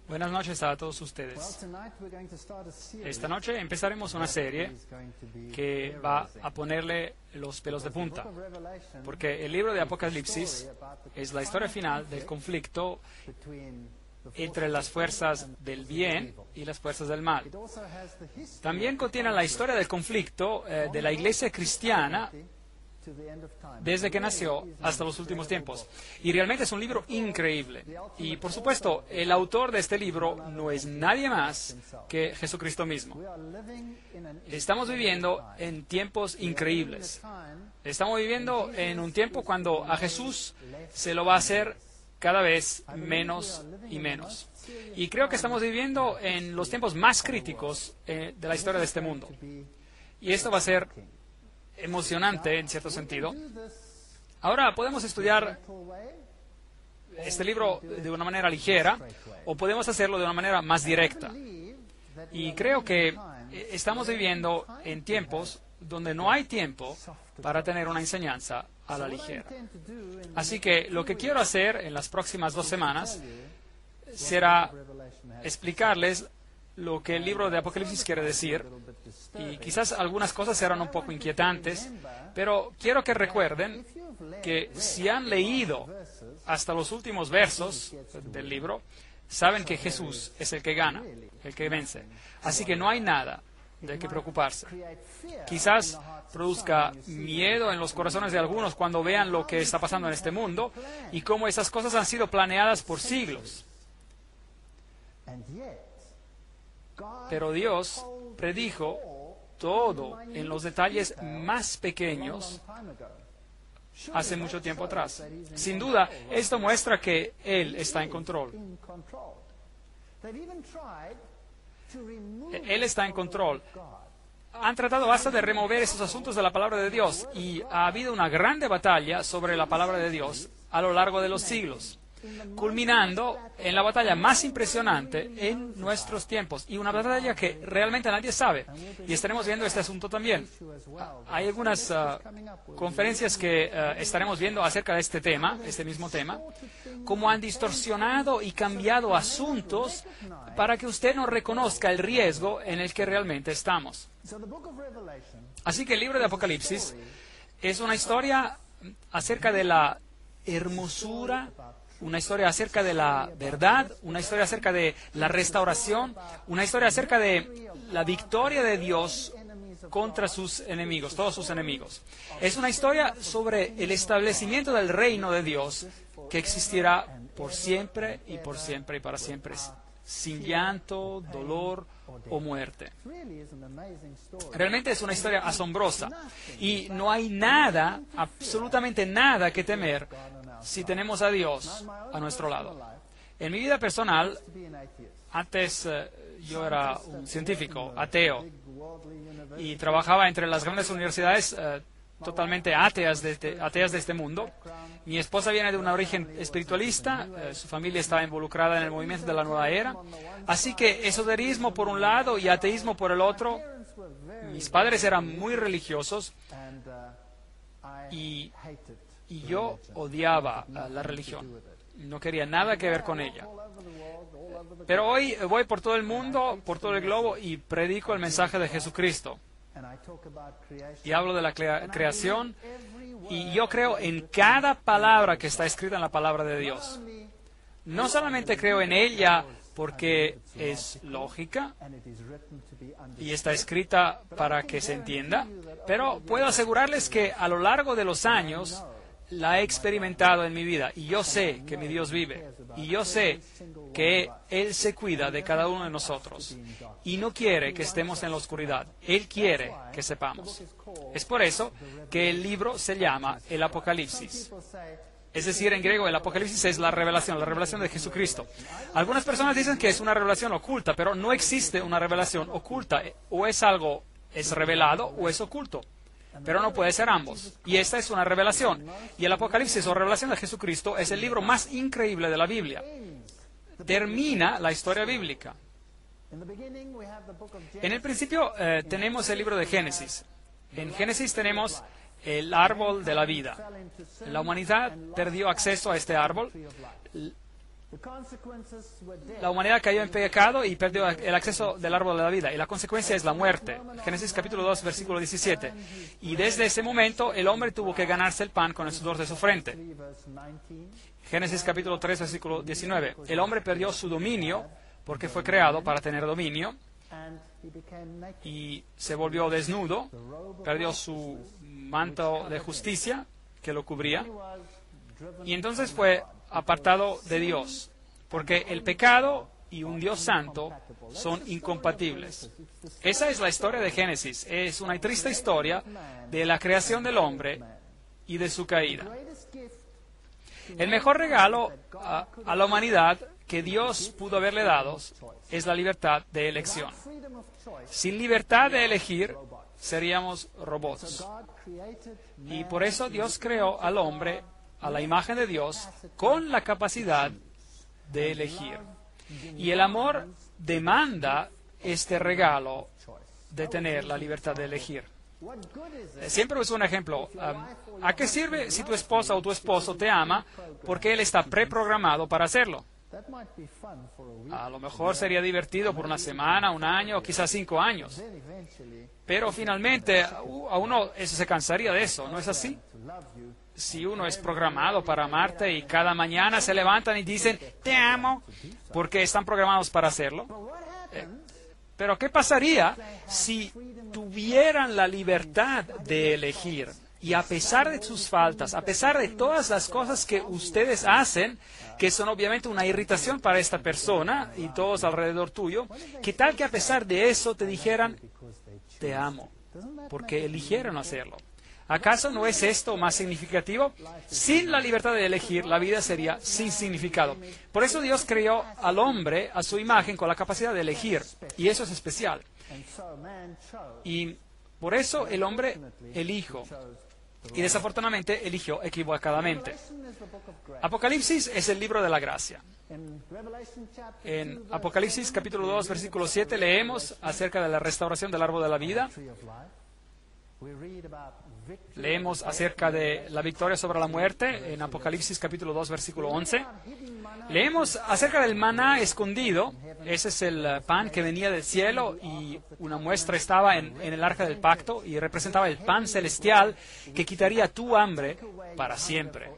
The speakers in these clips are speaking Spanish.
Buenas noches a todos ustedes. Esta noche empezaremos una serie que va a ponerle los pelos de punta, porque el libro de Apocalipsis es la historia final del conflicto entre las fuerzas del bien y las fuerzas del mal. También contiene la historia del conflicto de la iglesia cristiana desde que nació hasta los últimos tiempos. Y realmente es un libro increíble. Y por supuesto, el autor de este libro no es nadie más que Jesucristo mismo. Estamos viviendo en tiempos increíbles. Estamos viviendo en un tiempo cuando a Jesús se lo va a hacer cada vez menos y menos. Y creo que estamos viviendo en los tiempos más críticos de la historia de este mundo. Y esto va a ser emocionante en cierto sentido. Ahora podemos estudiar este libro de una manera ligera o podemos hacerlo de una manera más directa. Y creo que estamos viviendo en tiempos donde no hay tiempo para tener una enseñanza a la ligera. Así que lo que quiero hacer en las próximas 2 semanas será explicarles lo que el libro de Apocalipsis quiere decir, y quizás algunas cosas serán un poco inquietantes, pero quiero que recuerden que si han leído hasta los últimos versos del libro, saben que Jesús es el que gana, el que vence. Así que no hay nada de qué preocuparse. Quizás produzca miedo en los corazones de algunos cuando vean lo que está pasando en este mundo y cómo esas cosas han sido planeadas por siglos. Pero Dios predijo todo en los detalles más pequeños hace mucho tiempo atrás. Sin duda, esto muestra que Él está en control. Él está en control. Han tratado hasta de remover esos asuntos de la palabra de Dios y ha habido una grande batalla sobre la palabra de Dios a lo largo de los siglos, culminando en la batalla más impresionante en nuestros tiempos, y una batalla que realmente nadie sabe, y estaremos viendo este asunto también. Hay algunas conferencias que estaremos viendo acerca de este tema, este mismo tema, cómo han distorsionado y cambiado asuntos para que usted no reconozca el riesgo en el que realmente estamos. Así que el libro de Apocalipsis es una historia acerca de la hermosura, una historia acerca de la verdad, una historia acerca de la restauración, una historia acerca de la victoria de Dios contra sus enemigos, todos sus enemigos. Es una historia sobre el establecimiento del reino de Dios que existirá por siempre y por siempre y para siempre, sin llanto, dolor o muerte. Realmente es una historia asombrosa y no hay nada, absolutamente nada que temer si tenemos a Dios a nuestro lado. En mi vida personal, antes yo era un científico, ateo, y trabajaba entre las grandes universidades totalmente ateas de este mundo. Mi esposa viene de un origen espiritualista, su familia estaba involucrada en el movimiento de la nueva era, así que esoterismo por un lado y ateísmo por el otro. Mis padres eran muy religiosos y yo odiaba la religión, no quería nada que ver con ella. Pero hoy voy por todo el mundo, por todo el globo, y predico el mensaje de Jesucristo. Y hablo de la creación, y yo creo en cada palabra que está escrita en la palabra de Dios. No solamente creo en ella porque es lógica y está escrita para que se entienda, pero puedo asegurarles que a lo largo de los años la he experimentado en mi vida, y yo sé que mi Dios vive, y yo sé que Él se cuida de cada uno de nosotros, y no quiere que estemos en la oscuridad. Él quiere que sepamos. Es por eso que el libro se llama el Apocalipsis. Es decir, en griego el Apocalipsis es la revelación de Jesucristo. Algunas personas dicen que es una revelación oculta, pero no existe una revelación oculta. O es algo, es revelado, o es oculto. Pero no puede ser ambos. Y esta es una revelación. Y el Apocalipsis o revelación de Jesucristo es el libro más increíble de la Biblia. Termina la historia bíblica. En el principio tenemos el libro de Génesis. En Génesis tenemos el árbol de la vida. La humanidad perdió acceso a este árbol. La humanidad cayó en pecado y perdió el acceso del árbol de la vida. Y la consecuencia es la muerte. Génesis capítulo 2, versículo 17. Y desde ese momento el hombre tuvo que ganarse el pan con el sudor de su frente. Génesis capítulo 3, versículo 19. El hombre perdió su dominio porque fue creado para tener dominio. Y se volvió desnudo. Perdió su manto de justicia que lo cubría. Y entonces fue apartado de Dios, porque el pecado y un Dios santo son incompatibles. Esa es la historia de Génesis. Es una triste historia de la creación del hombre y de su caída. El mejor regalo a la humanidad que Dios pudo haberle dado es la libertad de elección. Sin libertad de elegir, seríamos robots. Y por eso Dios creó al hombre a la imagen de Dios con la capacidad de elegir. Y el amor demanda este regalo de tener la libertad de elegir. Siempre uso un ejemplo. ¿A qué sirve si tu esposa o tu esposo te ama porque él está preprogramado para hacerlo? A lo mejor sería divertido por una semana, un año, o quizás 5 años. Pero finalmente a uno se cansaría de eso, ¿no es así? Si uno es programado para amarte y cada mañana se levantan y dicen, te amo, porque están programados para hacerlo. Pero ¿qué pasaría si tuvieran la libertad de elegir? Y a pesar de sus faltas, a pesar de todas las cosas que ustedes hacen, que son obviamente una irritación para esta persona y todos alrededor tuyo, ¿qué tal que a pesar de eso te dijeran, te amo, porque eligieron hacerlo? ¿Acaso no es esto más significativo? Sin la libertad de elegir, la vida sería sin significado. Por eso Dios creó al hombre a su imagen con la capacidad de elegir, y eso es especial. Y por eso el hombre eligió, y desafortunadamente eligió equivocadamente. Apocalipsis es el libro de la gracia. En Apocalipsis capítulo 2, versículo 7 leemos acerca de la restauración del árbol de la vida. Leemos acerca de la victoria sobre la muerte en Apocalipsis capítulo 2, versículo 11. Leemos acerca del maná escondido. Ese es el pan que venía del cielo y una muestra estaba en el arca del pacto y representaba el pan celestial que quitaría tu hambre para siempre.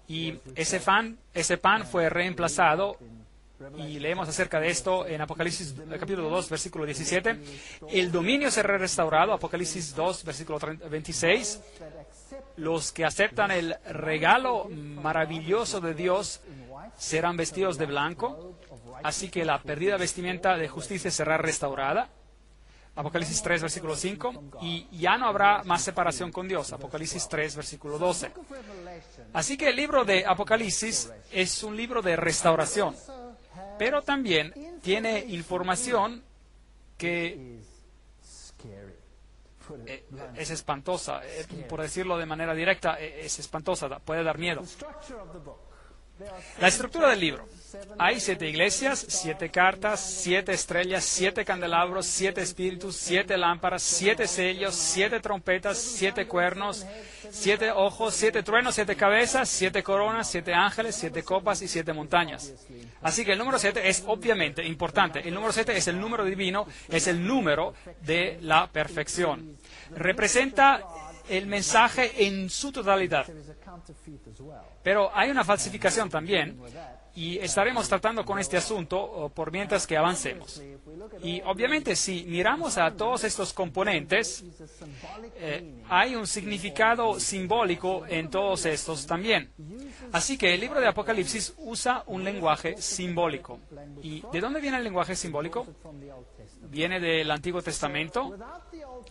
Y ese pan fue reemplazado. Y leemos acerca de esto en Apocalipsis capítulo 2, versículo 17. El dominio será restaurado, Apocalipsis 2, versículo 26. Los que aceptan el regalo maravilloso de Dios serán vestidos de blanco, así que la perdida vestimenta de justicia será restaurada. Apocalipsis 3, versículo 5. Y ya no habrá más separación con Dios, Apocalipsis 3, versículo 12. Así que el libro de Apocalipsis es un libro de restauración. pero también tiene información que es espantosa, por decirlo de manera directa, es espantosa, puede dar miedo. La estructura del libro. Hay 7 iglesias, 7 cartas, 7 estrellas, 7 candelabros, 7 espíritus, 7 lámparas, 7 sellos, 7 trompetas, 7 cuernos, 7 ojos, 7 truenos, 7 cabezas, 7 coronas, 7 ángeles, 7 copas y 7 montañas. Así que el número 7 es obviamente importante. El número 7 es el número divino, es el número de la perfección. Representa el mensaje en su totalidad. Pero hay una falsificación también, y estaremos tratando con este asunto por mientras que avancemos. Y obviamente si miramos a todos estos componentes, hay un significado simbólico en todos estos también. Así que el libro de Apocalipsis usa un lenguaje simbólico. ¿Y de dónde viene el lenguaje simbólico? Viene del Antiguo Testamento.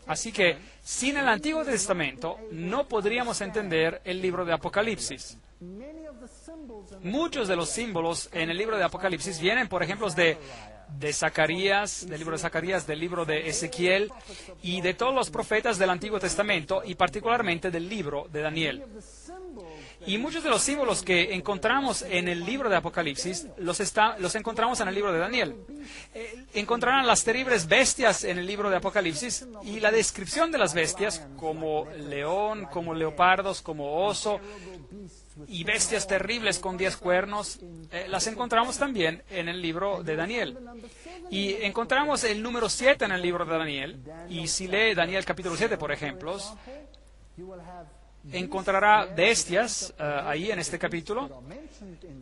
Así que sin el Antiguo Testamento no podríamos entender el libro de Apocalipsis. Muchos de los símbolos en el libro de Apocalipsis vienen, por ejemplo, de Zacarías, del libro de Zacarías, del libro de Ezequiel y de todos los profetas del Antiguo Testamento y particularmente del libro de Daniel. Y muchos de los símbolos que encontramos en el libro de Apocalipsis los encontramos en el libro de Daniel. Encontrarán las terribles bestias en el libro de Apocalipsis y la descripción de las bestias como león, como leopardos, como oso y bestias terribles con 10 cuernos, las encontramos también en el libro de Daniel. Y encontramos el número 7 en el libro de Daniel, y si lee Daniel capítulo 7, por ejemplo, encontrará bestias ahí en este capítulo,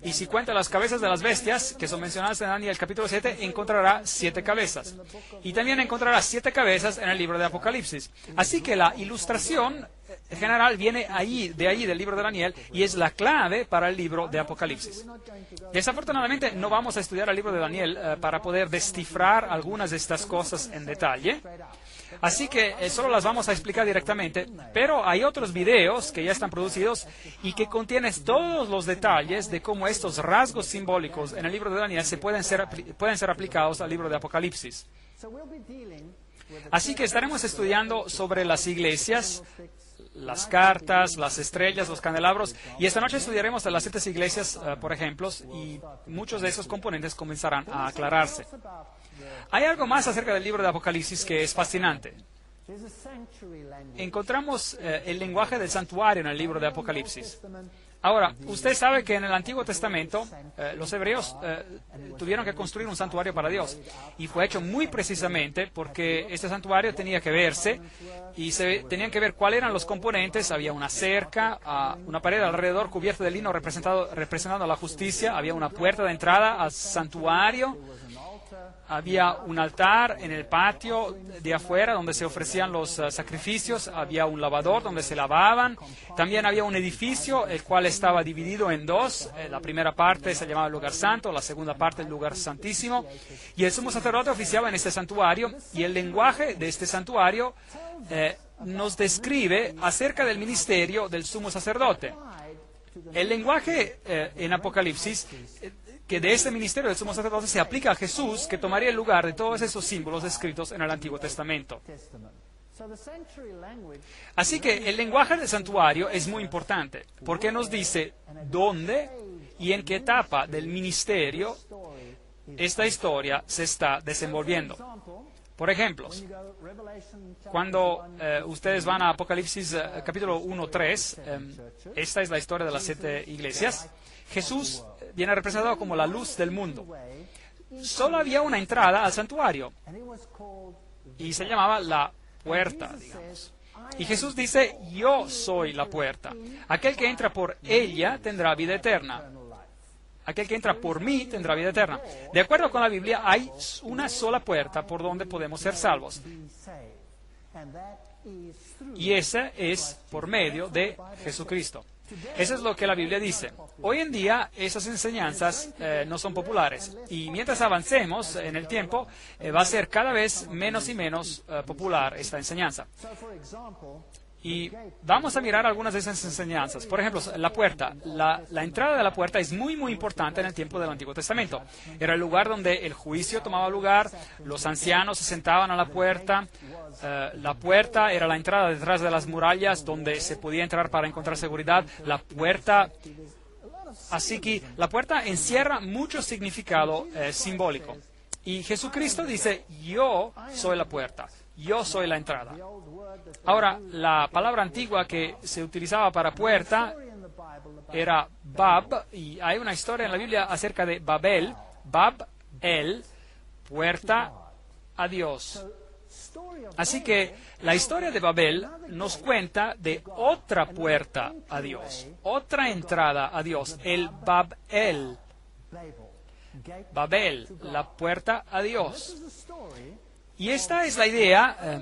y si cuenta las cabezas de las bestias que son mencionadas en Daniel capítulo 7, encontrará 7 cabezas. Y también encontrará 7 cabezas en el libro de Apocalipsis. Así que la ilustración general viene de ahí del libro de Daniel, y es la clave para el libro de Apocalipsis. Desafortunadamente no vamos a estudiar el libro de Daniel para poder descifrar algunas de estas cosas en detalle. Así que solo las vamos a explicar directamente, pero hay otros videos que ya están producidos y que contienen todos los detalles de cómo estos rasgos simbólicos en el libro de Daniel pueden ser aplicados al libro de Apocalipsis. Así que estaremos estudiando sobre las iglesias, las cartas, las estrellas, los candelabros, y esta noche estudiaremos las 7 iglesias, por ejemplo, y muchos de esos componentes comenzarán a aclararse. Hay algo más acerca del libro de Apocalipsis que es fascinante. Encontramos el lenguaje del santuario en el libro de Apocalipsis. Ahora, usted sabe que en el Antiguo Testamento los hebreos tuvieron que construir un santuario para Dios. Y fue hecho muy precisamente porque este santuario tenía que verse y tenían que ver cuáles eran los componentes. Había una cerca, una pared alrededor cubierta de lino representando la justicia. Había una puerta de entrada al santuario. Había un altar en el patio de afuera donde se ofrecían los sacrificios. Había un lavador donde se lavaban. También había un edificio, el cual estaba dividido en 2. La primera parte se llamaba el lugar santo, la segunda parte el lugar santísimo. Y el sumo sacerdote oficiaba en este santuario. Y el lenguaje de este santuario nos describe acerca del ministerio del sumo sacerdote. El lenguaje en Apocalipsis que de este ministerio del sumo sacerdote se aplica a Jesús, que tomaría el lugar de todos esos símbolos descritos en el Antiguo Testamento. Así que el lenguaje del santuario es muy importante, porque nos dice dónde y en qué etapa del ministerio esta historia se está desenvolviendo. Por ejemplo, cuando ustedes van a Apocalipsis capítulo 1-3, esta es la historia de las 7 iglesias. Jesús viene representado como la luz del mundo. Solo había una entrada al santuario y se llamaba la puerta, digamos. Y Jesús dice, yo soy la puerta. Aquel que entra por ella tendrá vida eterna. Aquel que entra por mí tendrá vida eterna. De acuerdo con la Biblia, hay una sola puerta por donde podemos ser salvos. Y esa es por medio de Jesucristo. Eso es lo que la Biblia dice. Hoy en día esas enseñanzas no son populares, y mientras avancemos en el tiempo va a ser cada vez menos y menos popular esta enseñanza. Y vamos a mirar algunas de esas enseñanzas. Por ejemplo, la puerta. La entrada de la puerta es muy, muy importante en el tiempo del Antiguo Testamento. Era el lugar donde el juicio tomaba lugar, los ancianos se sentaban a la puerta. La puerta era la entrada detrás de las murallas donde se podía entrar para encontrar seguridad. La puerta... Así que la puerta encierra mucho significado simbólico. Y Jesucristo dice, yo soy la puerta, yo soy la entrada. Ahora, la palabra antigua que se utilizaba para puerta era Bab, y hay una historia en la Biblia acerca de Babel, Bab-el, puerta a Dios. Así que la historia de Babel nos cuenta de otra puerta a Dios, otra entrada a Dios, el Bab-el. Babel, la puerta a Dios. Y esta es la idea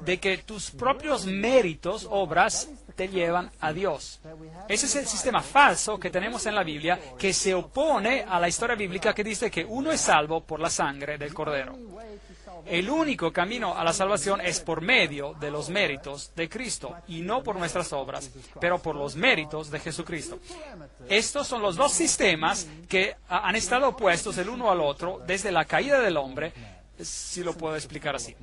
de que tus propios méritos, obras, te llevan a Dios. Ese es el sistema falso que tenemos en la Biblia, que se opone a la historia bíblica que dice que uno es salvo por la sangre del Cordero. El único camino a la salvación es por medio de los méritos de Cristo y no por nuestras obras, pero por los méritos de Jesucristo. Estos son los dos sistemas que han estado opuestos el uno al otro desde la caída del hombre, si lo puedo explicar así.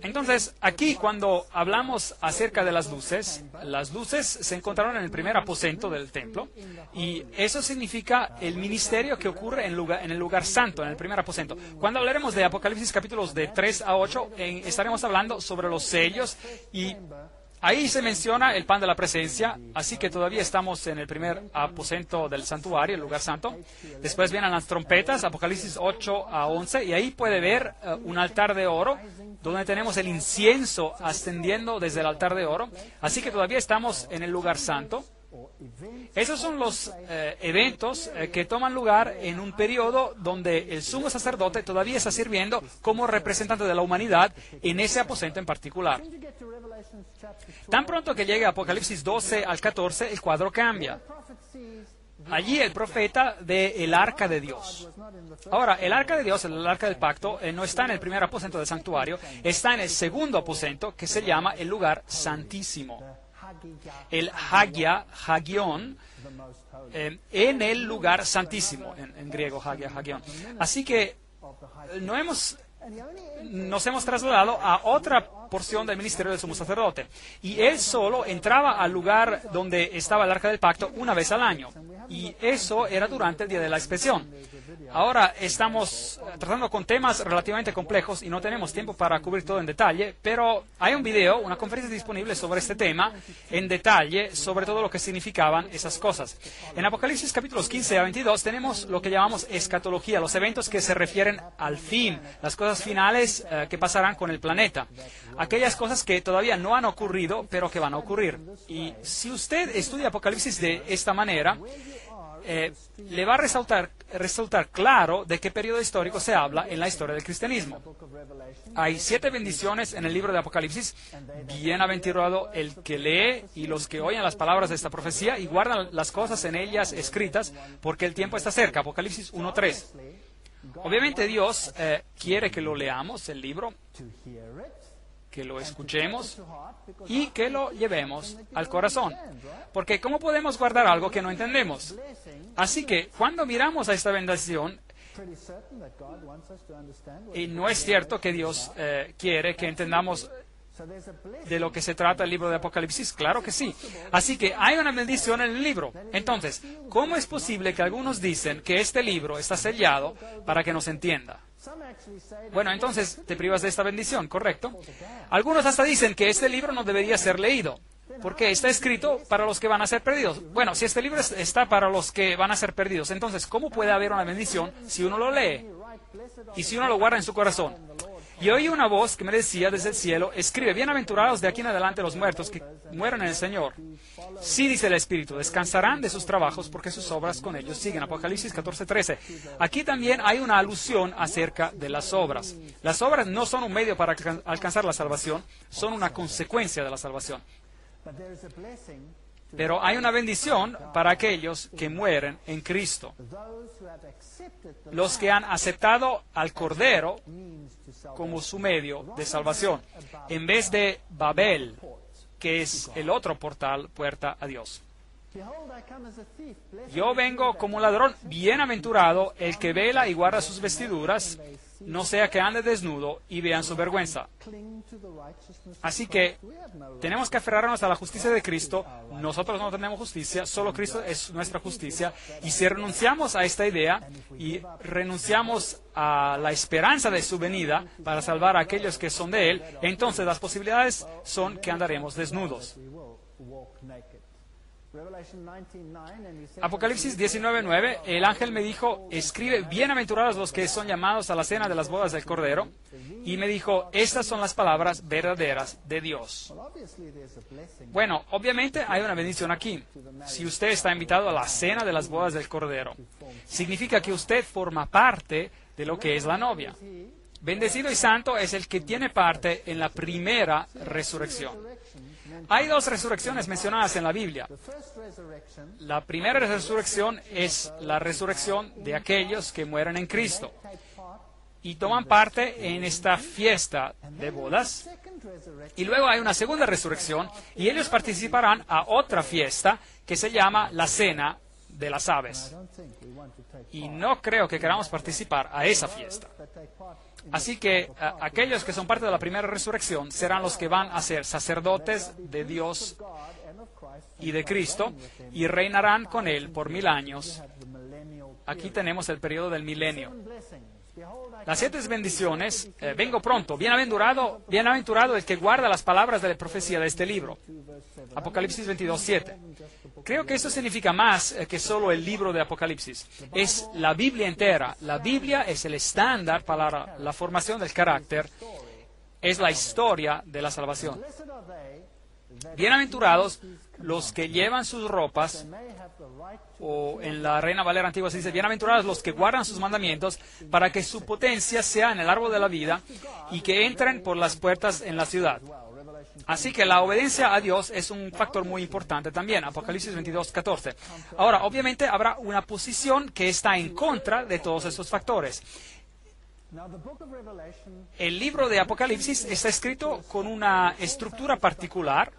Entonces, aquí cuando hablamos acerca de las luces se encontraron en el primer aposento del templo, y eso significa el ministerio que ocurre en el lugar santo, en el primer aposento. Cuando hablaremos de Apocalipsis capítulos de 3 a 8, estaremos hablando sobre los sellos, y ahí se menciona el pan de la presencia, así que todavía estamos en el primer aposento del santuario, el lugar santo. Después vienen las trompetas, Apocalipsis 8 a 11, y ahí puede ver un altar de oro, donde tenemos el incienso ascendiendo desde el altar de oro. Así que todavía estamos en el lugar santo. Esos son los eventos que toman lugar en un periodo donde el sumo sacerdote todavía está sirviendo como representante de la humanidad en ese aposento en particular. Tan pronto que llegue Apocalipsis 12 al 14, el cuadro cambia. Allí el profeta ve el arca de Dios. Ahora, el arca de Dios, el arca del pacto, no está en el primer aposento del santuario, está en el segundo aposento, que se llama el lugar santísimo. El Hagion, en el lugar santísimo, en griego, Hagion. Así que nos hemos trasladado a otra porción del ministerio del sumo sacerdote. Y él solo entraba al lugar donde estaba el arca del pacto una vez al año. Y eso era durante el día de la expiación. Ahora estamos tratando con temas relativamente complejos y no tenemos tiempo para cubrir todo en detalle, pero hay un video, una conferencia disponible sobre este tema en detalle, sobre todo lo que significaban esas cosas. En Apocalipsis capítulos 15 a 22 tenemos lo que llamamos escatología, los eventos que se refieren al fin, las cosas finales que pasarán con el planeta. Aquellas cosas que todavía no han ocurrido, pero que van a ocurrir. Y si usted estudia Apocalipsis de esta manera, le va a resultar claro de qué periodo histórico se habla en la historia del cristianismo. Hay 7 bendiciones en el libro de Apocalipsis. Bienaventurado el que lee y los que oyen las palabras de esta profecía y guardan las cosas en ellas escritas, porque el tiempo está cerca. Apocalipsis 1:3. Obviamente Dios quiere que lo leamos, el libro, que lo escuchemos y que lo llevemos al corazón. Porque ¿cómo podemos guardar algo que no entendemos? Así que cuando miramos a esta bendición, y no es cierto que Dios quiere que entendamos de lo que se trata el libro de Apocalipsis, claro que sí. Así que hay una bendición en el libro. Entonces, ¿cómo es posible que algunos dicen que este libro está sellado para que nos entienda? Bueno, entonces te privas de esta bendición, ¿correcto? Algunos hasta dicen que este libro no debería ser leído, porque está escrito para los que van a ser perdidos. Bueno, si este libro está para los que van a ser perdidos, entonces, ¿cómo puede haber una bendición si uno lo lee y si uno lo guarda en su corazón? Y oí una voz que me decía desde el cielo, escribe, bienaventurados de aquí en adelante los muertos que mueren en el Señor. Sí, dice el Espíritu, descansarán de sus trabajos porque sus obras con ellos siguen. Apocalipsis 14:13. Aquí también hay una alusión acerca de las obras. Las obras no son un medio para alcanzar la salvación, son una consecuencia de la salvación. Pero hay una bendición para aquellos que mueren en Cristo. Los que han aceptado al Cordero como su medio de salvación, en vez de Babel, que es el otro portal, puerta a Dios. Yo vengo como un ladrón, bienaventurado el que vela y guarda sus vestiduras, no sea que ande desnudo y vean su vergüenza. Así que tenemos que aferrarnos a la justicia de Cristo. Nosotros no tenemos justicia, solo Cristo es nuestra justicia. Y si renunciamos a esta idea y renunciamos a la esperanza de su venida para salvar a aquellos que son de Él, entonces las posibilidades son que andaremos desnudos. Apocalipsis 19:9, el ángel me dijo, escribe, bienaventurados los que son llamados a la cena de las bodas del Cordero. Y me dijo, estas son las palabras verdaderas de Dios. Bueno, obviamente hay una bendición aquí. Si usted está invitado a la cena de las bodas del Cordero, significa que usted forma parte de lo que es la novia. Bendecido y santo es el que tiene parte en la primera resurrección. Hay dos resurrecciones mencionadas en la Biblia. La primera resurrección es la resurrección de aquellos que mueren en Cristo y toman parte en esta fiesta de bodas. Y luego hay una segunda resurrección y ellos participarán a otra fiesta que se llama la Cena de las Aves. Y no creo que queramos participar a esa fiesta. Así que aquellos que son parte de la primera resurrección serán los que van a ser sacerdotes de Dios y de Cristo y reinarán con Él por 1000 años. Aquí tenemos el periodo del milenio. Las 7 bendiciones, vengo pronto, bienaventurado el que guarda las palabras de la profecía de este libro. Apocalipsis 22:7. Creo que esto significa más que solo el libro de Apocalipsis. Es la Biblia entera. La Biblia es el estándar para la formación del carácter. Es la historia de la salvación. Bienaventurados los que llevan sus ropas, o en la Reina Valera antigua se dice, bienaventurados los que guardan sus mandamientos, para que su potencia sea en el árbol de la vida y que entren por las puertas en la ciudad. Así que la obediencia a Dios es un factor muy importante también, Apocalipsis 22:14. Ahora, obviamente habrá una posición que está en contra de todos esos factores. El libro de Apocalipsis está escrito con una estructura particular,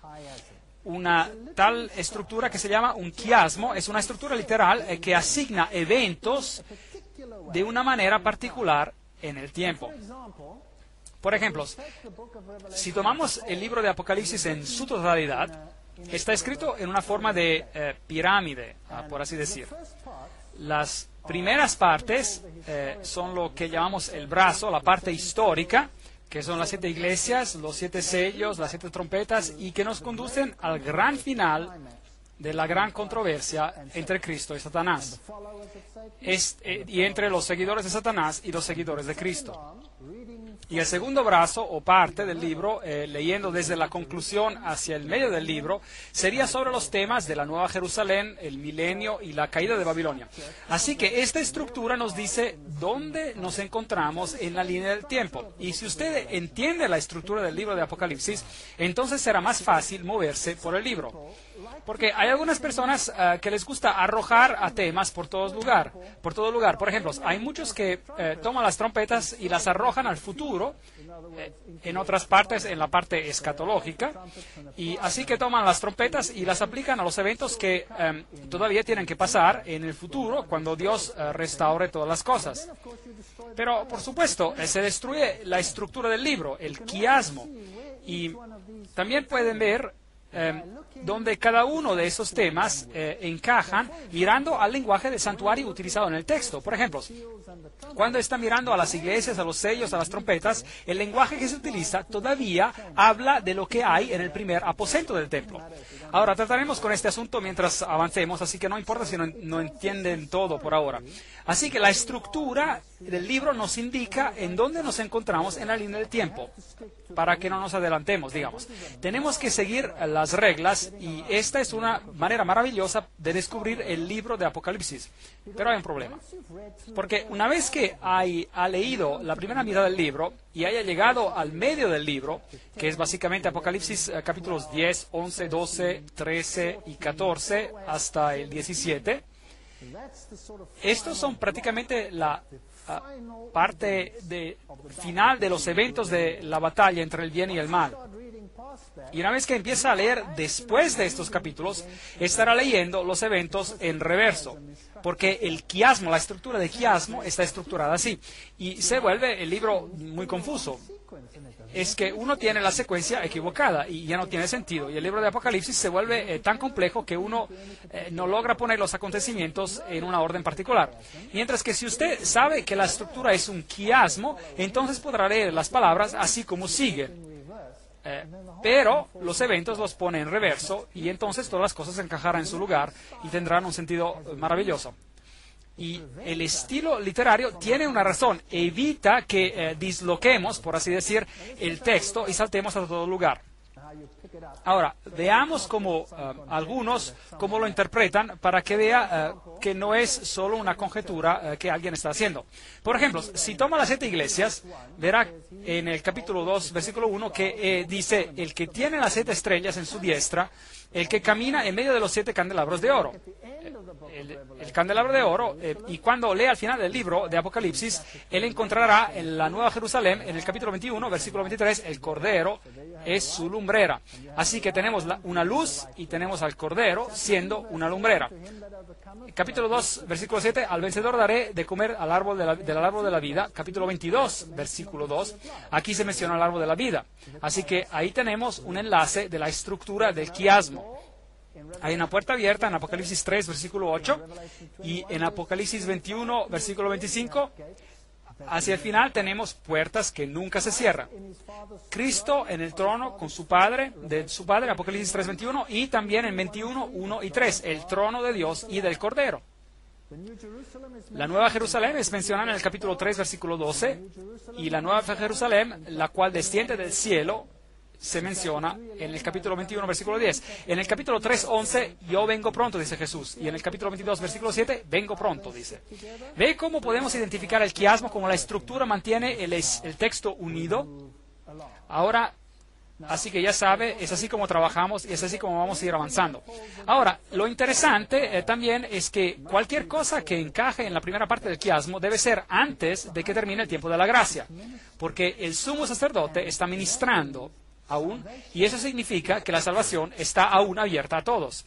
una tal estructura que se llama un quiasmo. Es una estructura literal que asigna eventos de una manera particular en el tiempo. Por ejemplo, si tomamos el libro de Apocalipsis en su totalidad, está escrito en una forma de pirámide, por así decir. Las primeras partes son lo que llamamos el brazo, la parte histórica, que son las 7 iglesias, los 7 sellos, las 7 trompetas, y que nos conducen al gran final de la gran controversia entre Cristo y Satanás, y entre los seguidores de Satanás y los seguidores de Cristo. Y el segundo brazo o parte del libro, leyendo desde la conclusión hacia el medio del libro, sería sobre los temas de la Nueva Jerusalén, el milenio y la caída de Babilonia. Así que esta estructura nos dice dónde nos encontramos en la línea del tiempo. Y si usted entiende la estructura del libro de Apocalipsis, entonces será más fácil moverse por el libro. Porque hay algunas personas que les gusta arrojar a temas por todo lugar. Por ejemplo, hay muchos que toman las trompetas y las arrojan al futuro, en otras partes, en la parte escatológica, y así que toman las trompetas y las aplican a los eventos que todavía tienen que pasar en el futuro, cuando Dios restaure todas las cosas. Pero, por supuesto, se destruye la estructura del libro, el quiasmo, y también pueden ver donde cada uno de esos temas encajan mirando al lenguaje del santuario utilizado en el texto. Por ejemplo, cuando está mirando a las iglesias, a los sellos, a las trompetas, el lenguaje que se utiliza todavía habla de lo que hay en el primer aposento del templo. Ahora, trataremos con este asunto mientras avancemos, así que no importa si no entienden todo por ahora. Así que la estructura del libro nos indica en dónde nos encontramos en la línea del tiempo, para que no nos adelantemos, digamos. Tenemos que seguir las las reglas, y esta es una manera maravillosa de descubrir el libro de Apocalipsis. Pero hay un problema, porque una vez que ha leído la primera mitad del libro y haya llegado al medio del libro, que es básicamente Apocalipsis capítulos 10, 11, 12, 13 y 14 hasta el 17, estos son prácticamente la parte final de los eventos de la batalla entre el bien y el mal. Y una vez que empieza a leer después de estos capítulos, estará leyendo los eventos en reverso, porque el quiasmo, la estructura de quiasmo está estructurada así, y se vuelve el libro muy confuso. Es que uno tiene la secuencia equivocada y ya no tiene sentido, y el libro de Apocalipsis se vuelve tan complejo que uno no logra poner los acontecimientos en una orden particular. Mientras que si usted sabe que la estructura es un quiasmo, entonces podrá leer las palabras así como sigue. Pero los eventos los pone en reverso, y entonces todas las cosas encajarán en su lugar y tendrán un sentido maravilloso. Y el estilo literario tiene una razón: evita que disloquemos, por así decir, el texto y saltemos a todo lugar. Ahora, veamos algunos cómo lo interpretan, para que vea que no es solo una conjetura que alguien está haciendo. Por ejemplo, si toma las 7 iglesias, verá en el capítulo 2, versículo 1, que dice: el que tiene las 7 estrellas en su diestra, el que camina en medio de los 7 candelabros de oro. El candelabro de oro, y cuando lea al final del libro de Apocalipsis, él encontrará en la Nueva Jerusalén, en el capítulo 21, versículo 23, el Cordero es su lumbrera. Así que tenemos una luz y tenemos al Cordero siendo una lumbrera. Capítulo 2, versículo 7, al vencedor daré de comer del árbol de la vida. Capítulo 22, versículo 2, aquí se menciona el árbol de la vida. Así que ahí tenemos un enlace de la estructura del quiasmo. Hay una puerta abierta en Apocalipsis 3, versículo 8, y en Apocalipsis 21, versículo 25, hacia el final tenemos puertas que nunca se cierran. Cristo en el trono con su Padre, Apocalipsis 3, 21, y también en 21, 1 y 3, el trono de Dios y del Cordero. La Nueva Jerusalén es mencionada en el capítulo 3, versículo 12, y la Nueva Jerusalén, la cual desciende del cielo, se menciona en el capítulo 21, versículo 10. En el capítulo 3, 11, yo vengo pronto, dice Jesús. Y en el capítulo 22, versículo 7, vengo pronto, dice. ¿Ve cómo podemos identificar el quiasmo, como la estructura mantiene el texto unido? Ahora, así que ya sabe, es así como trabajamos y es así como vamos a ir avanzando. Ahora, lo interesante también es que cualquier cosa que encaje en la primera parte del quiasmo debe ser antes de que termine el tiempo de la gracia, porque el sumo sacerdote está ministrando aún, y eso significa que la salvación está aún abierta a todos.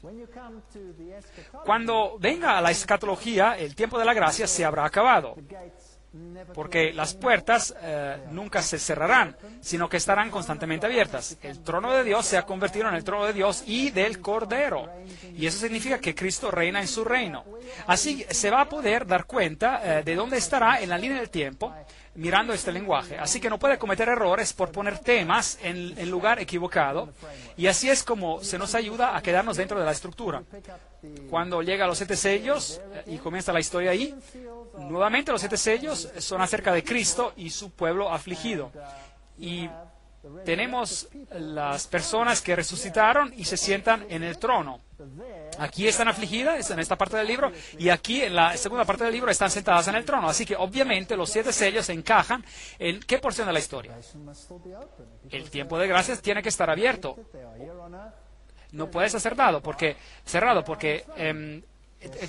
Cuando venga a la escatología, el tiempo de la gracia se habrá acabado, porque las puertas nunca se cerrarán, sino que estarán constantemente abiertas. El trono de Dios se ha convertido en el trono de Dios y del Cordero, y eso significa que Cristo reina en su reino. Así se va a poder dar cuenta de dónde estará en la línea del tiempo, mirando este lenguaje. Así que no puede cometer errores por poner temas en el lugar equivocado, y así es como se nos ayuda a quedarnos dentro de la estructura. Cuando llega a los 7 sellos y comienza la historia ahí, nuevamente los 7 sellos son acerca de Cristo y su pueblo afligido. Y tenemos las personas que resucitaron y se sientan en el trono. Aquí están afligidas en esta parte del libro, y aquí en la segunda parte del libro están sentadas en el trono. Así que obviamente los 7 sellos encajan en qué porción de la historia. El tiempo de gracias tiene que estar abierto. No puede ser cerrado porque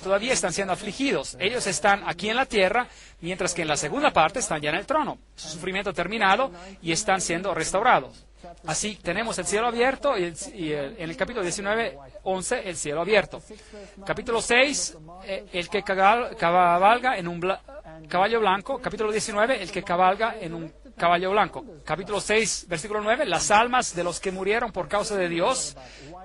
todavía están siendo afligidos. Ellos están aquí en la tierra, mientras que en la segunda parte están ya en el trono. Su sufrimiento ha terminado y están siendo restaurados. Así tenemos el cielo abierto y en el capítulo 19, 11, el cielo abierto. Capítulo 6, el que cabalga en un caballo blanco. Capítulo 19, el que cabalga en un caballo blanco. Capítulo 6, versículo 9, las almas de los que murieron por causa de Dios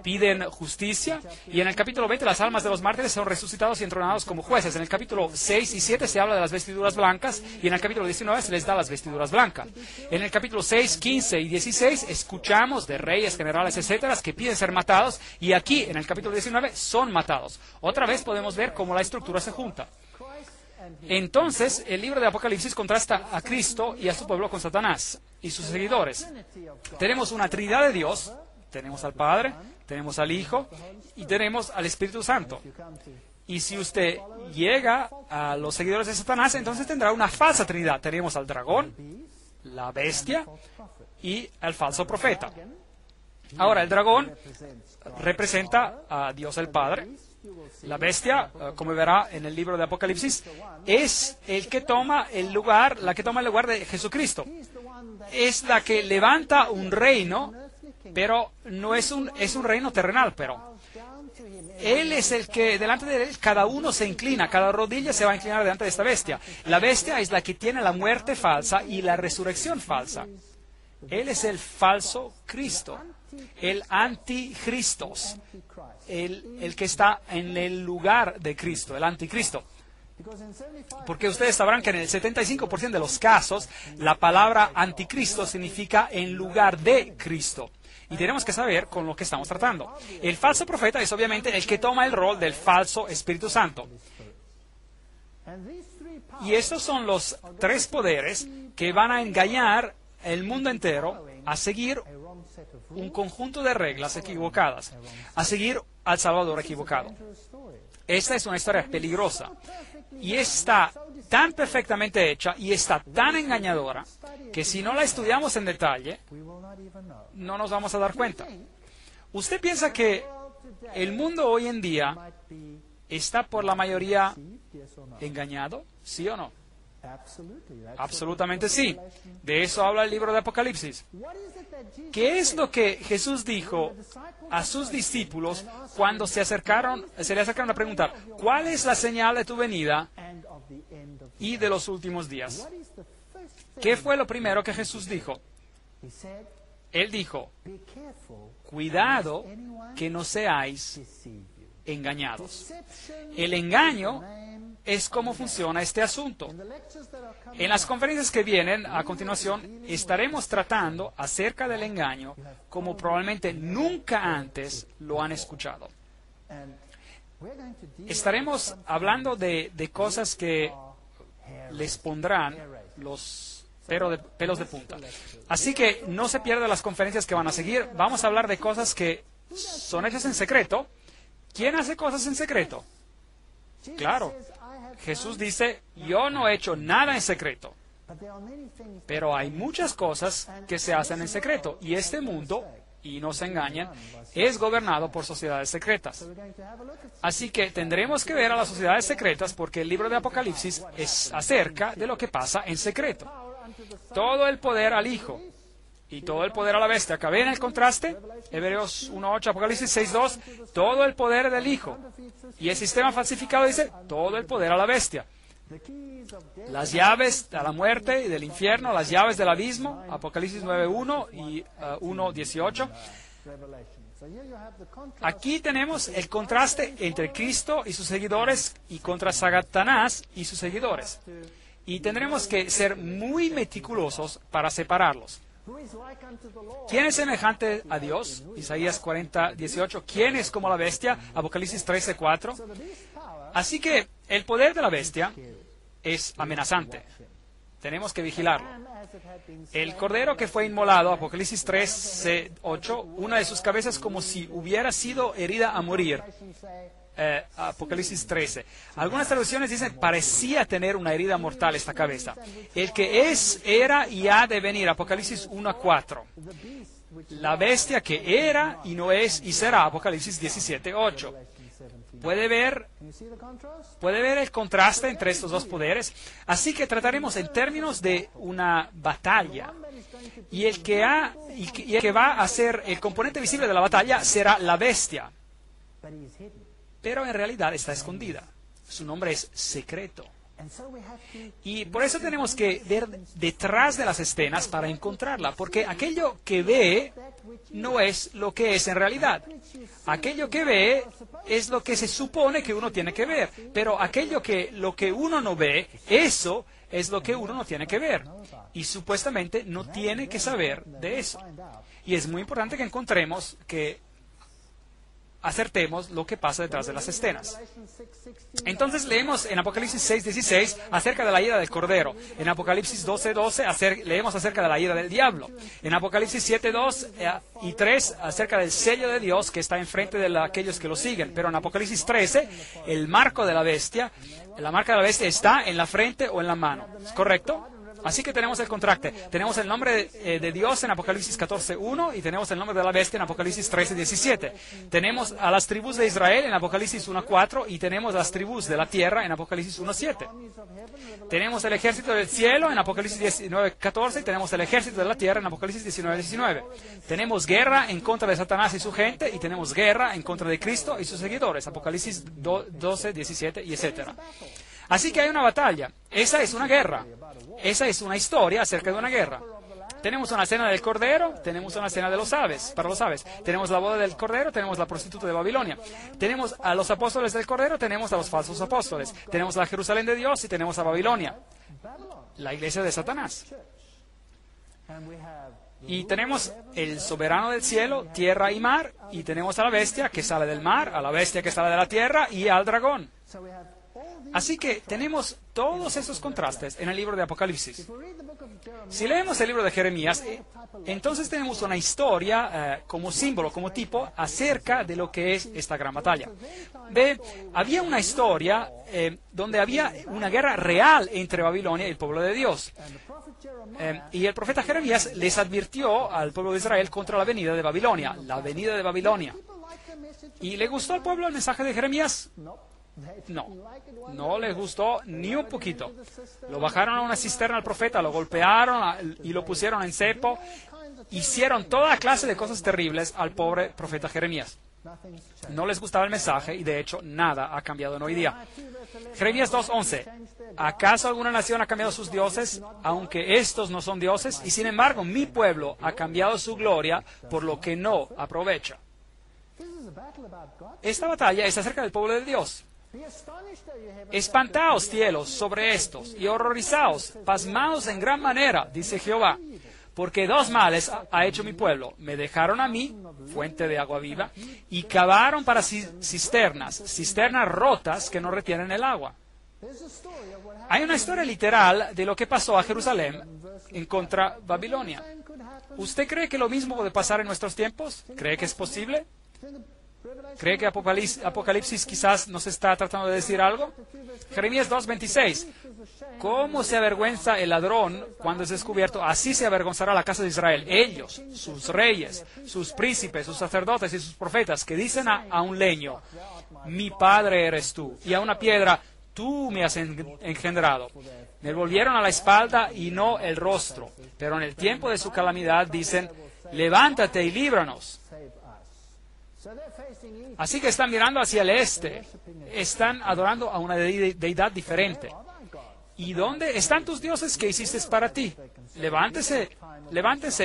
piden justicia. Y en el capítulo 20, las almas de los mártires son resucitados y entronados como jueces. En el capítulo 6 y 7 se habla de las vestiduras blancas, y en el capítulo 19 se les da las vestiduras blancas. En el capítulo 6, 15 y 16 escuchamos de reyes, generales, etcétera, que piden ser matados, y aquí en el capítulo 19 son matados. Otra vez podemos ver cómo la estructura se junta. Entonces, el libro de Apocalipsis contrasta a Cristo y a su pueblo con Satanás y sus seguidores. Tenemos una Trinidad de Dios, tenemos al Padre, tenemos al Hijo y tenemos al Espíritu Santo. Y si usted llega a los seguidores de Satanás, entonces tendrá una falsa trinidad. Tenemos al dragón, la bestia y al falso profeta. Ahora, el dragón representa a Dios el Padre. La bestia, como verá en el libro de Apocalipsis, es el que toma el lugar, la que toma el lugar de Jesucristo. Es la que levanta un reino, pero no es un reino terrenal, pero Él es el que, delante de Él, cada uno se inclina, cada rodilla se va a inclinar delante de esta bestia. La bestia es la que tiene la muerte falsa y la resurrección falsa. Él es el falso Cristo, el anticristos, el que está en el lugar de Cristo, el anticristo. Porque ustedes sabrán que en el 75% de los casos, la palabra anticristo significa en lugar de Cristo. Y tenemos que saber con lo que estamos tratando. El falso profeta es obviamente el que toma el rol del falso Espíritu Santo. Y estos son los tres poderes que van a engañar el mundo entero a seguir un conjunto de reglas equivocadas, a seguir al Salvador equivocado. Esta es una historia peligrosa y está tan perfectamente hecha y está tan engañadora que si no la estudiamos en detalle, no nos vamos a dar cuenta. ¿Usted piensa que el mundo hoy en día está por la mayoría engañado? ¿Sí o no? Absolutamente sí. De eso habla el libro de Apocalipsis. ¿Qué es lo que Jesús dijo a sus discípulos cuando se le acercaron a preguntar, ¿cuál es la señal de tu venida y de los últimos días? ¿Qué fue lo primero que Jesús dijo? Él dijo, cuidado que no seáis engañados. El engaño es cómo funciona este asunto. En las conferencias que vienen a continuación estaremos tratando acerca del engaño como probablemente nunca antes lo han escuchado. Estaremos hablando de cosas que les pondrán los pelos de punta. Así que no se pierdan las conferencias que van a seguir. Vamos a hablar de cosas que son hechas en secreto. ¿Quién hace cosas en secreto? Claro. Jesús dice, yo no he hecho nada en secreto. Pero hay muchas cosas que se hacen en secreto. Y este mundo, y no se engañen, es gobernado por sociedades secretas. Así que tendremos que ver a las sociedades secretas porque el libro de Apocalipsis es acerca de lo que pasa en secreto. Todo el poder al Hijo y todo el poder a la bestia. ¿Acá ven el contraste? Hebreos 1.8, Apocalipsis 6.2, todo el poder del Hijo. Y el sistema falsificado dice, todo el poder a la bestia. Las llaves de la muerte y del infierno, las llaves del abismo, Apocalipsis 9.1 y 1.18. Aquí tenemos el contraste entre Cristo y sus seguidores y contra Satanás y sus seguidores. Y tendremos que ser muy meticulosos para separarlos. ¿Quién es semejante a Dios? Isaías 40:18. ¿Quién es como la bestia? Apocalipsis 13:4. Así que el poder de la bestia es amenazante. Tenemos que vigilarlo. El cordero que fue inmolado, Apocalipsis 13:8, una de sus cabezas como si hubiera sido herida a morir. Apocalipsis 13. Algunas traducciones dicen, parecía tener una herida mortal esta cabeza. El que es, era y ha de venir. Apocalipsis 1:4. La bestia que era y no es y será. Apocalipsis 17:8. ¿Puede ver el contraste entre estos dos poderes? Así que trataremos en términos de una batalla. Y el que va a ser el componente visible de la batalla será la bestia. Pero en realidad está escondida. Su nombre es secreto. Y por eso tenemos que ver detrás de las escenas para encontrarla, porque aquello que ve no es lo que es en realidad. Aquello que ve es lo que se supone que uno tiene que ver, pero lo que uno no ve, eso es lo que uno no tiene que ver. Y supuestamente no tiene que saber de eso. Y es muy importante que encontremos que acertemos lo que pasa detrás de las escenas. Entonces leemos en Apocalipsis 6:16 acerca de la ira del Cordero. En Apocalipsis 12:12 leemos acerca de la ira del diablo. En Apocalipsis 7:2 y 3 acerca del sello de Dios que está enfrente de aquellos que lo siguen. Pero en Apocalipsis 13, el marco de la bestia, la marca de la bestia está en la frente o en la mano. ¿Es correcto? Así que tenemos el contraste. Tenemos el nombre de Dios en Apocalipsis 14:1 y tenemos el nombre de la bestia en Apocalipsis 13:17. Tenemos a las tribus de Israel en Apocalipsis 1:4 y tenemos las tribus de la tierra en Apocalipsis 1:7. Tenemos el ejército del cielo en Apocalipsis 19:14 y tenemos el ejército de la tierra en Apocalipsis 19:19. Tenemos guerra en contra de Satanás y su gente y tenemos guerra en contra de Cristo y sus seguidores. Apocalipsis 12:17 y etc. Así que hay una batalla. Esa es una guerra. Esa es una historia acerca de una guerra. Tenemos una cena del Cordero, tenemos una cena de los aves, para los aves. Tenemos la boda del Cordero, tenemos la prostituta de Babilonia. Tenemos a los apóstoles del Cordero, tenemos a los falsos apóstoles. Tenemos la Jerusalén de Dios y tenemos a Babilonia, la iglesia de Satanás. Y tenemos el soberano del cielo, tierra y mar, y tenemos a la bestia que sale del mar, a la bestia que sale de la tierra y al dragón. Así que tenemos todos esos contrastes en el libro de Apocalipsis. Si leemos el libro de Jeremías, entonces tenemos una historia como símbolo, como tipo, acerca de lo que es esta gran batalla. Había una historia donde había una guerra real entre Babilonia y el pueblo de Dios. Y el profeta Jeremías les advirtió al pueblo de Israel contra la venida de Babilonia, la venida de Babilonia. ¿Y le gustó al pueblo el mensaje de Jeremías? No les gustó ni un poquito. Lo bajaron a una cisterna al profeta, lo golpearon y lo pusieron en cepo. Hicieron toda clase de cosas terribles al pobre profeta Jeremías. No les gustaba el mensaje y de hecho nada ha cambiado en hoy día. Jeremías 2:11. ¿Acaso alguna nación ha cambiado sus dioses, aunque estos no son dioses? Y sin embargo, mi pueblo ha cambiado su gloria por lo que no aprovecha. Esta batalla es acerca del pueblo de Dios. Espantaos, cielos, sobre estos, y horrorizaos, pasmaos en gran manera, dice Jehová, porque dos males ha hecho mi pueblo. Me dejaron a mí, fuente de agua viva, y cavaron para cisternas rotas que no retienen el agua. Hay una historia literal de lo que pasó a Jerusalén en contra Babilonia. ¿Usted cree que lo mismo puede pasar en nuestros tiempos? ¿Cree que es posible? ¿Cree que Apocalipsis quizás nos está tratando de decir algo? Jeremías 2:26. ¿Cómo se avergüenza el ladrón cuando es descubierto? Así se avergonzará la casa de Israel. Ellos, sus reyes, sus príncipes, sus sacerdotes y sus profetas, que dicen a un leño, mi padre eres tú, y a una piedra, tú me has engendrado. Me volvieron a la espalda y no el rostro. Pero en el tiempo de su calamidad dicen, levántate y líbranos. Así que están mirando hacia el este, están adorando a una deidad diferente. ¿Y dónde están tus dioses que hiciste para ti? Levántense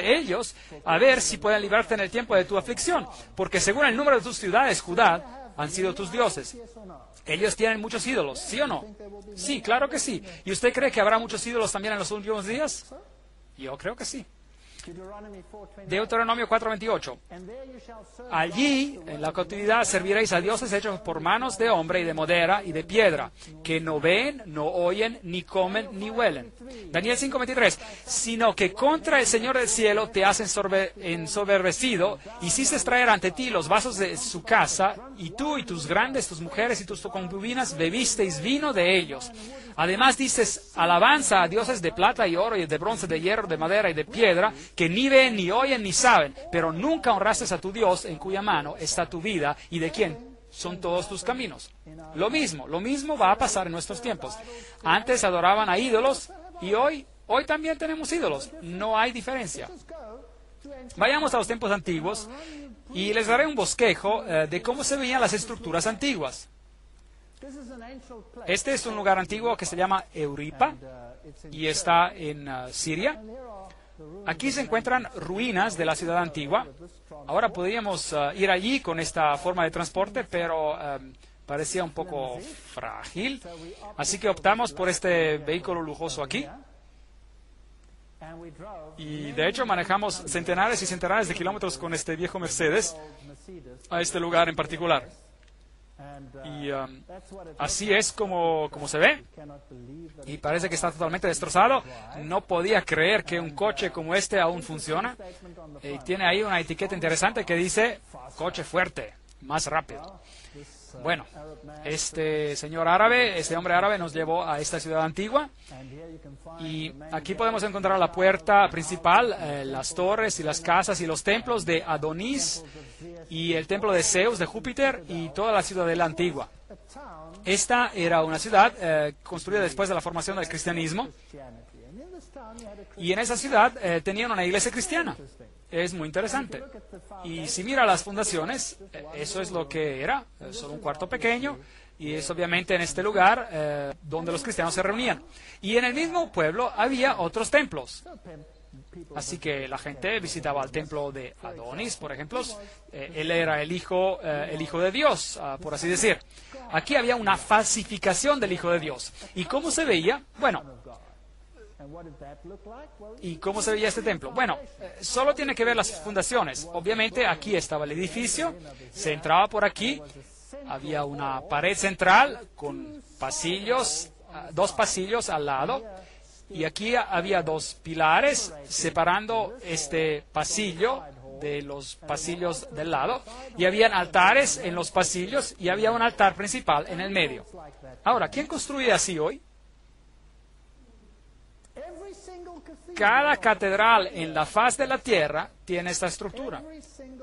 ellos a ver si pueden librarte en el tiempo de tu aflicción, porque según el número de tus ciudades, Judá, han sido tus dioses. Ellos tienen muchos ídolos, ¿sí o no? Sí, claro que sí. ¿Y usted cree que habrá muchos ídolos también en los últimos días? Yo creo que sí. Deuteronomio 4:28. Allí, en la cautividad, serviréis a dioses hechos por manos de hombre y de madera y de piedra, que no ven, no oyen, ni comen, ni huelen. Daniel 5:23. Sino que contra el Señor del cielo te has ensoberbecido, hiciste traer ante ti los vasos de su casa, y tú y tus grandes, tus mujeres y tus concubinas bebisteis vino de ellos. Además dices alabanza a dioses de plata y oro y de bronce, de hierro, de madera y de piedra, que ni ven, ni oyen, ni saben, pero nunca honraste a tu Dios, en cuya mano está tu vida y de quien son todos tus caminos. Lo mismo va a pasar en nuestros tiempos. Antes adoraban a ídolos y hoy también tenemos ídolos. No hay diferencia. Vayamos a los tiempos antiguos y les daré un bosquejo de cómo se veían las estructuras antiguas. Este es un lugar antiguo que se llama Euripa y está en Siria. Aquí se encuentran ruinas de la ciudad antigua. Ahora podríamos ir allí con esta forma de transporte, pero parecía un poco frágil. Así que optamos por este vehículo lujoso aquí. Y de hecho manejamos centenares y centenares de kilómetros con este viejo Mercedes a este lugar en particular. Y así es como se ve. Y parece que está totalmente destrozado. No podía creer que un coche como este aún funciona. Y tiene ahí una etiqueta interesante que dice coche fuerte, más rápido. Bueno, este hombre árabe nos llevó a esta ciudad antigua y aquí podemos encontrar la puerta principal, las torres y las casas y los templos de Adonis y el templo de Zeus, de Júpiter y toda la ciudadela antigua. Esta era una ciudad construida después de la formación del cristianismo y en esa ciudad tenían una iglesia cristiana. Es muy interesante. Y si mira las fundaciones, eso es lo que era, solo un cuarto pequeño, y es obviamente en este lugar donde los cristianos se reunían. Y en el mismo pueblo había otros templos. Así que la gente visitaba el templo de Adonis, por ejemplo. Él era el hijo de Dios, por así decir. Aquí había una falsificación del hijo de Dios. ¿Y cómo se veía? Bueno, ¿y cómo se veía este templo? Bueno, solo tiene que ver las fundaciones. Obviamente aquí estaba el edificio, se entraba por aquí, había una pared central con pasillos, 2 pasillos al lado, y aquí había 2 pilares separando este pasillo de los pasillos del lado, y habían altares en los pasillos, y había un altar principal en el medio. Ahora, ¿quién construye así hoy? Cada catedral en la faz de la tierra tiene esta estructura.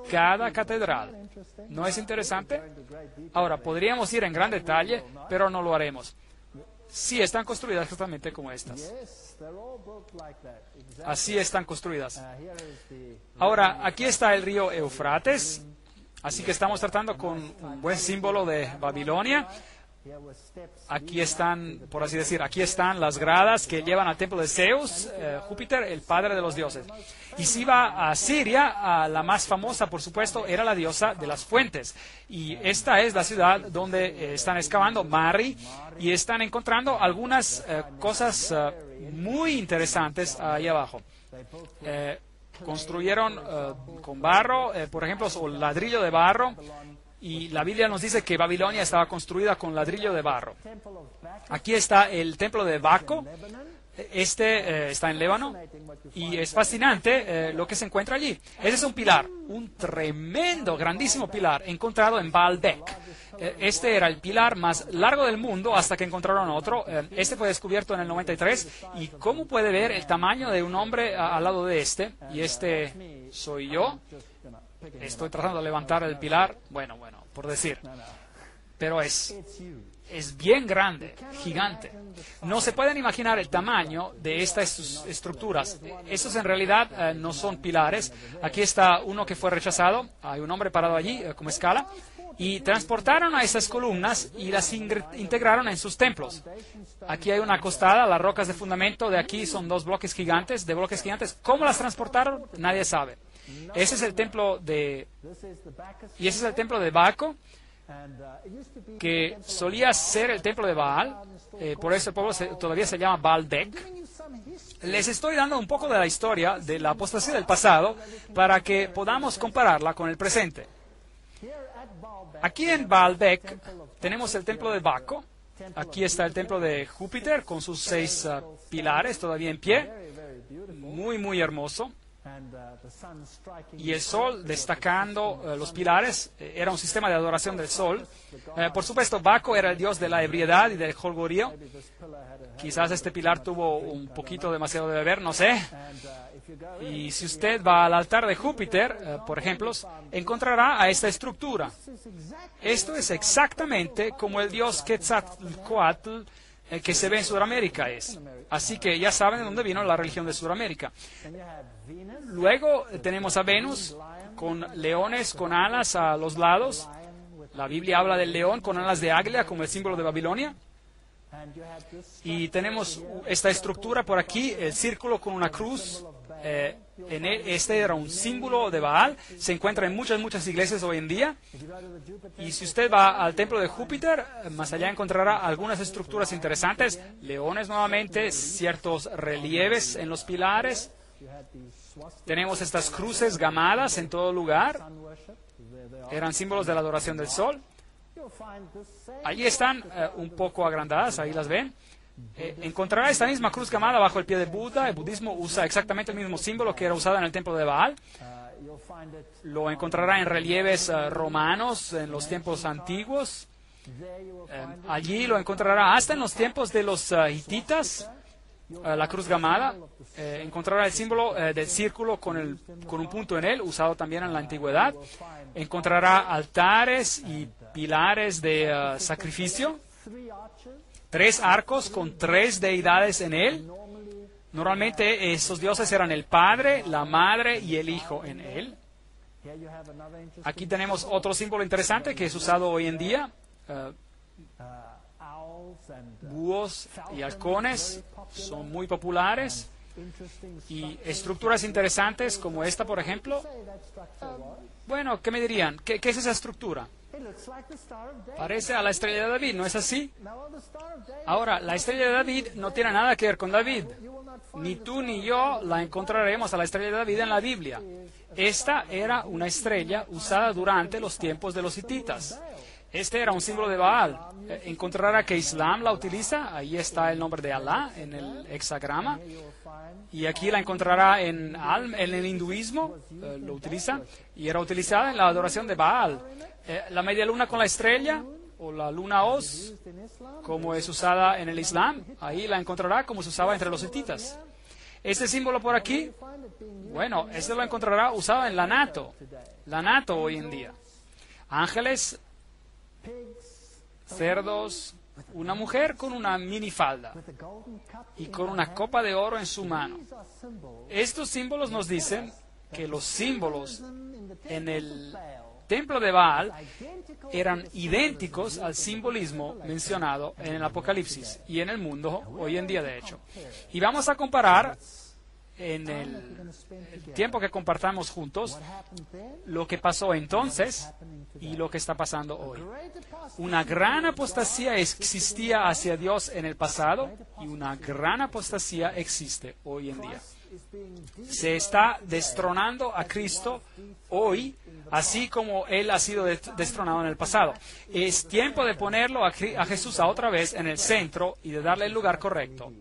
Cada catedral. ¿No es interesante? Ahora, podríamos ir en gran detalle, pero no lo haremos. Sí, están construidas exactamente como estas. Así están construidas. Ahora, aquí está el río Éufrates, así que estamos tratando con un buen símbolo de Babilonia. Aquí están, por así decir, aquí están las gradas que llevan al templo de Zeus, Júpiter, el padre de los dioses. Y si va a Siria, la más famosa, por supuesto, era la diosa de las fuentes. Y esta es la ciudad donde están excavando Mari y están encontrando algunas cosas muy interesantes ahí abajo. Construyeron con barro, por ejemplo, o ladrillo de barro. Y la Biblia nos dice que Babilonia estaba construida con ladrillo de barro. Aquí está el templo de Baco. Está en Líbano. Y es fascinante lo que se encuentra allí. Ese es un pilar, un tremendo, grandísimo pilar encontrado en Baalbek. Este era el pilar más largo del mundo hasta que encontraron otro. Este fue descubierto en el 93. ¿Y cómo puede ver el tamaño de un hombre al lado de este? Y este soy yo. Estoy tratando de levantar el pilar, bueno, por decir, pero es bien grande, gigante. No se pueden imaginar el tamaño de estas estructuras. Estos en realidad no son pilares. Aquí está uno que fue rechazado, hay un hombre parado allí como escala, y transportaron a esas columnas y las integraron en sus templos. Aquí hay una acostada, las rocas de fundamento de aquí son 2 bloques gigantes, ¿Cómo las transportaron? Nadie sabe. Ese es el templo de Baco, que solía ser el templo de Baal, por eso el pueblo todavía se llama Baalbek. Les estoy dando un poco de la historia de la apostasía del pasado para que podamos compararla con el presente. Aquí en Baalbek tenemos el templo de Baco, aquí está el templo de Júpiter con sus 6 pilares todavía en pie, muy, muy hermoso. Y el sol destacando los pilares, era un sistema de adoración del sol. Por supuesto, Baco era el dios de la ebriedad y del jolgorio. Quizás este pilar tuvo un poquito demasiado de beber, no sé. Y si usted va al altar de Júpiter, por ejemplo, encontrará a esta estructura. Esto es exactamente como el dios Quetzalcóatl que se ve en Sudamérica es. Así que ya saben de dónde vino la religión de Sudamérica. Luego tenemos a Venus con leones con alas a los lados. La Biblia habla del león con alas de águila como el símbolo de Babilonia. Y tenemos esta estructura por aquí, el círculo con una cruz Este era un símbolo de Baal. Se encuentra en muchas iglesias hoy en día. Y si usted va al templo de Júpiter, más allá encontrará algunas estructuras interesantes. Leones nuevamente, ciertos relieves en los pilares. Tenemos estas cruces gamadas en todo lugar. Eran símbolos de la adoración del sol. Allí están un poco agrandadas, ahí las ven. Encontrará esta misma cruz gamada bajo el pie de Buda. El budismo usa exactamente el mismo símbolo que era usado en el templo de Baal. Lo encontrará en relieves romanos en los tiempos antiguos. Allí lo encontrará hasta en los tiempos de los hititas. La cruz gamada. Encontrará el símbolo del círculo con un punto en él, usado también en la antigüedad. Encontrará altares y pilares de sacrificio. 3 arcos con 3 deidades en él. Normalmente estos dioses eran el Padre, la Madre y el Hijo en él. Aquí tenemos otro símbolo interesante que es usado hoy en día. Búhos y halcones son muy populares. Y estructuras interesantes como esta, por ejemplo. Bueno, ¿qué me dirían? ¿Qué es esa estructura? Parece a la estrella de David, ¿no es así? Ahora, la estrella de David no tiene nada que ver con David. Ni tú ni yo la encontraremos a la estrella de David en la Biblia. Esta era una estrella usada durante los tiempos de los hititas. Este era un símbolo de Baal. Encontrará que Islam la utiliza. Ahí está el nombre de Alá en el hexagrama. Y aquí la encontrará en el hinduismo. Lo utiliza. Y era utilizada en la adoración de Baal. La media luna con la estrella, o la luna Oz, como es usada en el Islam, ahí la encontrará como se usaba entre los hititas. Este símbolo por aquí, bueno, este lo encontrará usado en la NATO hoy en día. Ángeles, cerdos, una mujer con una minifalda y con una copa de oro en su mano. Estos símbolos nos dicen que los símbolos en el templo de Baal eran idénticos al simbolismo mencionado en el Apocalipsis y en el mundo hoy en día, de hecho. Y vamos a comparar en el tiempo que compartamos juntos lo que pasó entonces y lo que está pasando hoy. Una gran apostasía existía hacia Dios en el pasado y una gran apostasía existe hoy en día. Se está destronando a Cristo hoy, así como Él ha sido destronado en el pasado. Es tiempo de ponerlo a Jesús otra vez en el centro y de darle el lugar correcto.